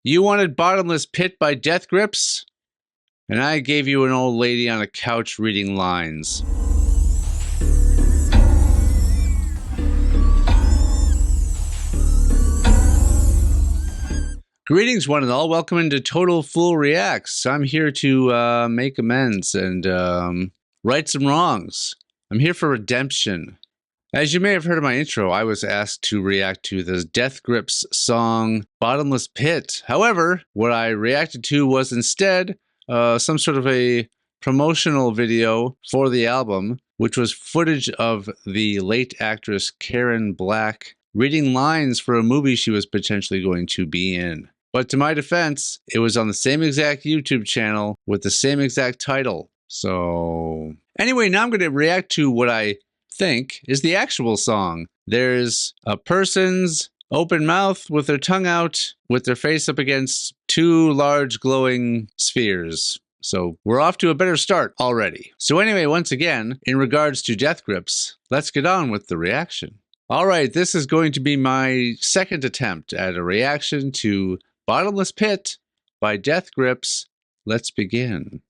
You wanted Bottomless Pit by Death Grips, and I gave you an old lady on a couch reading lines. Greetings, one and all. Welcome into Total Fool Reacts. I'm here to make amends and right some wrongs. I'm here for redemption. As you may have heard in my intro, I was asked to react to the Death Grips song Bottomless Pit. However, what I reacted to was instead some sort of a promotional video for the album, which was footage of the late actress Karen Black reading lines for a movie she was potentially going to be in. But to my defense, it was on the same exact YouTube channel with the same exact title. So anyway, now I'm going to react to what I think is the actual song. There's a person's open mouth with their tongue out, with their face up against two large glowing spheres. So we're off to a better start already. So anyway, once again, in regards to Death Grips, let's get on with the reaction. All right, this is going to be my second attempt at a reaction to Bottomless Pit by Death Grips. Let's begin.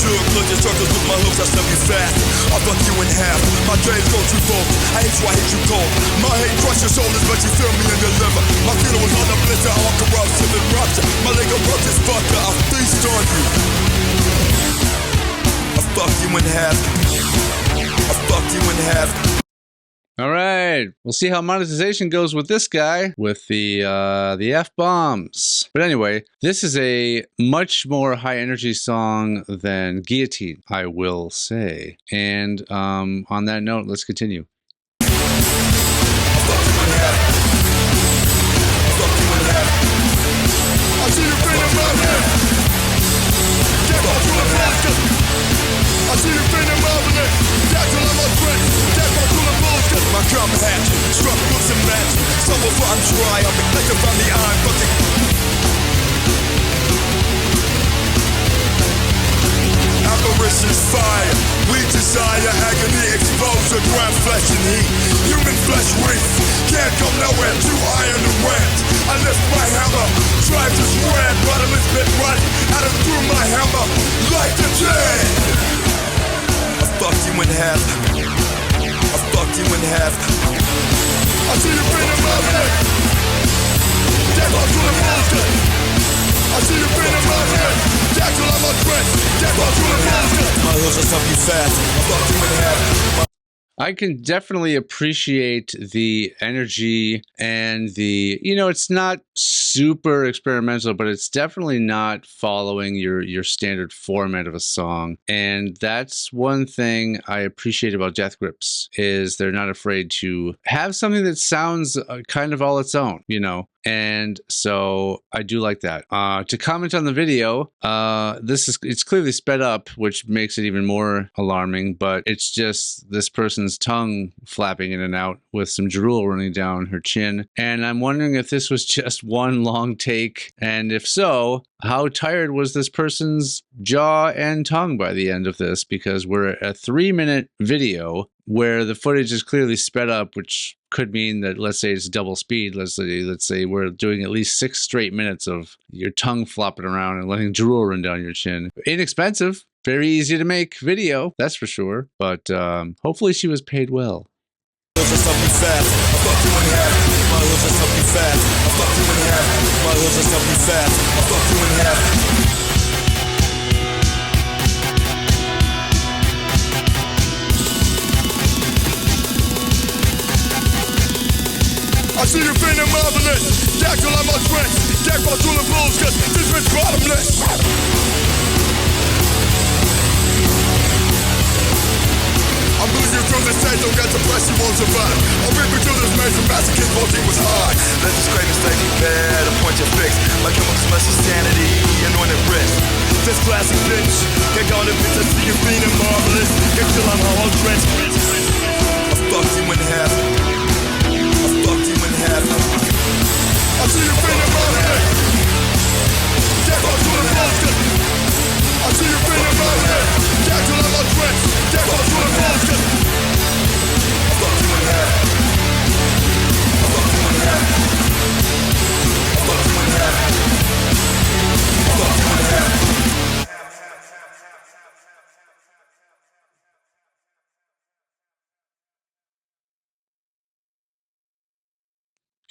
Looking circles with my hooks, I step you fast. I'll fuck you in half. My dreams go too bold. I hate you cold. My hate crushes shoulders, but you feel me in your liver. My feeling was on the blister, all corruption and rupture. My leg approach is fucked up, I'll feast on you. I'll fuck you in half. I'll fuck you in half. All right, we'll see how monetization goes with this guy with the F-bombs. But anyway, this is a much more high energy song than Guillotine, I will say. And on that note, let's continue. I'll fuck you in half. I'll fuck you in half. I see you bringing my head. Get off to the basket. I see you bringing my head. Get to my friend. Get off to the bullshit. My cum hatch, struck books and match. So before I'm dry, I'll be like from the eye, fucking. Apparition's fire, we desire agony, exposure, ground flesh and heat. Human flesh weak, can't come nowhere, too iron to rent. I lift my hammer, drive this red, bottomless pit run, out and through my hammer, like the dead. I fuck you in half. I fuck you in half. I see you bringing my head. Get off to the bullshit. I see you bringing my head. Get till I'm a threat. Get off to the bullshit. My hooks will stop you fast. I fuck you in half. I can definitely appreciate the energy and the, you know, it's not super experimental, but it's definitely not following your standard format of a song. And that's one thing I appreciate about Death Grips, is they're not afraid to have something that sounds kind of all its own, you know. And so I do like that. To comment on the video, it's clearly sped up, which makes it even more alarming, but it's just this person's tongue flapping in and out with some drool running down her chin. And I'm wondering if this was just one long take, and if so, how tired was this person's jaw and tongue by the end of this? Because we're at a 3-minute video where the footage is clearly sped up, which could mean that, let's say it's double speed. Let's say we're doing at least 6 straight minutes of your tongue flopping around and letting drool run down your chin. Inexpensive, very easy to make video, that's for sure. But hopefully she was paid well. I see you feeling marvelous. Get till I'm a threat. Get off to the bullshit. This bitch bottomless. I'm losing you through this stage, don't get depressed, you won't survive. I'll rip you through this maze, the masochist voting was high. Let this craven stay me bad, a point you fix. My chemicals mess with sanity, anointed wrist. This classic bitch, get on the bitch, I see you feeling marvelous. Get till I'm all drenched. I fucked you in half. I fucked you in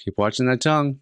Keep watching that tongue.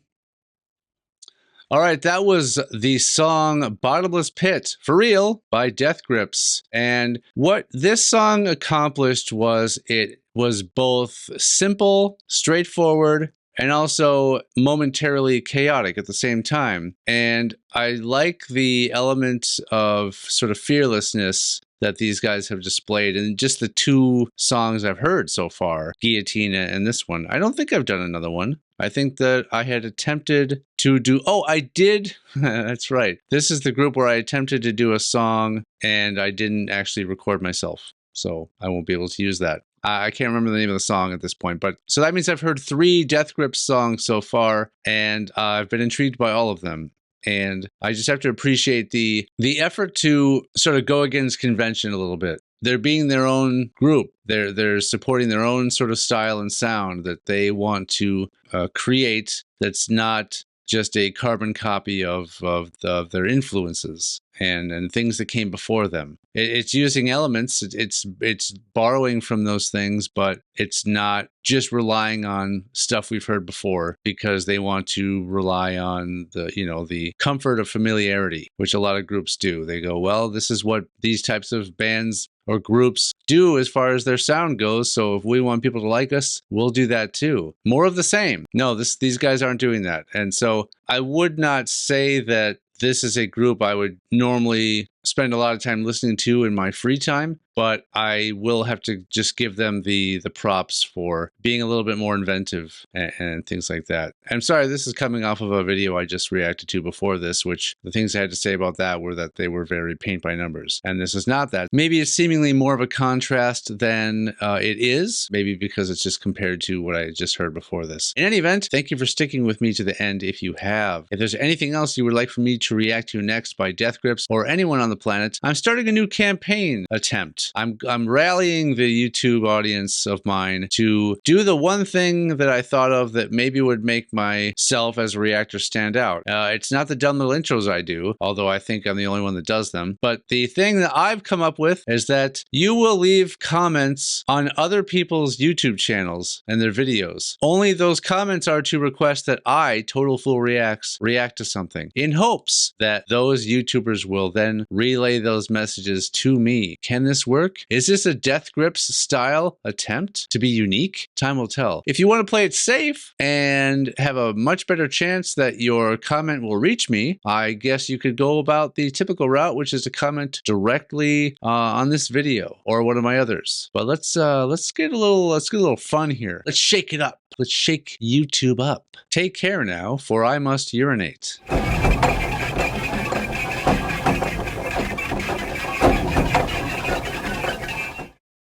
All right, that was the song Bottomless Pit, for real, by Death Grips. And what this song accomplished was it was both simple, straightforward, and also momentarily chaotic at the same time. And I like the element of sort of fearlessness that these guys have displayed in just the two songs I've heard so far, Guillotine and this one. I don't think I've done another one. I think that I had attempted to do, oh, I did. That's right. This is the group where I attempted to do a song and I didn't actually record myself. So I won't be able to use that. I can't remember the name of the song at this point, but so that means I've heard 3 Death Grips songs so far, and I've been intrigued by all of them. And I just have to appreciate the effort to sort of go against convention a little bit. They're being their own group. They're supporting their own sort of style and sound that they want to create. That's not just a carbon copy of their influences and things that came before them. It's using elements. It's borrowing from those things, but it's not just relying on stuff we've heard before because they want to rely on the comfort of familiarity, which a lot of groups do. They go, well, this is what these types of bands or groups do as far as their sound goes. So if we want people to like us, we'll do that too. More of the same. No, these guys aren't doing that. And so I would not say that this is a group I would normally spend a lot of time listening to in my free time, but I will have to just give them the props for being a little bit more inventive and things like that. I'm sorry, this is coming off of a video I just reacted to before this, which the things I had to say about that were that they were very paint by numbers. And this is not that. Maybe it's seemingly more of a contrast than it is, maybe because it's just compared to what I just heard before this. In any event, thank you for sticking with me to the end if you have. If there's anything else you would like for me to react to next by Death Grips or anyone on the planet, I'm starting a new campaign attempt. I'm rallying the YouTube audience of mine to do the one thing that I thought of that maybe would make myself as a reactor stand out. It's not the dumb little intros I do, although I think I'm the only one that does them. But the thing that I've come up with is that you will leave comments on other people's YouTube channels and their videos. Only those comments are to request that I, Total Fool Reacts, react to something in hopes that those YouTubers will then relay those messages to me. Can this work? Is this a Death Grips style attempt to be unique? Time will tell. If you want to play it safe and have a much better chance that your comment will reach me, I guess you could go about the typical route, which is to comment directly on this video or one of my others. But let's get a little fun here. Let's shake it up. Let's shake YouTube up. Take care now, for I must urinate.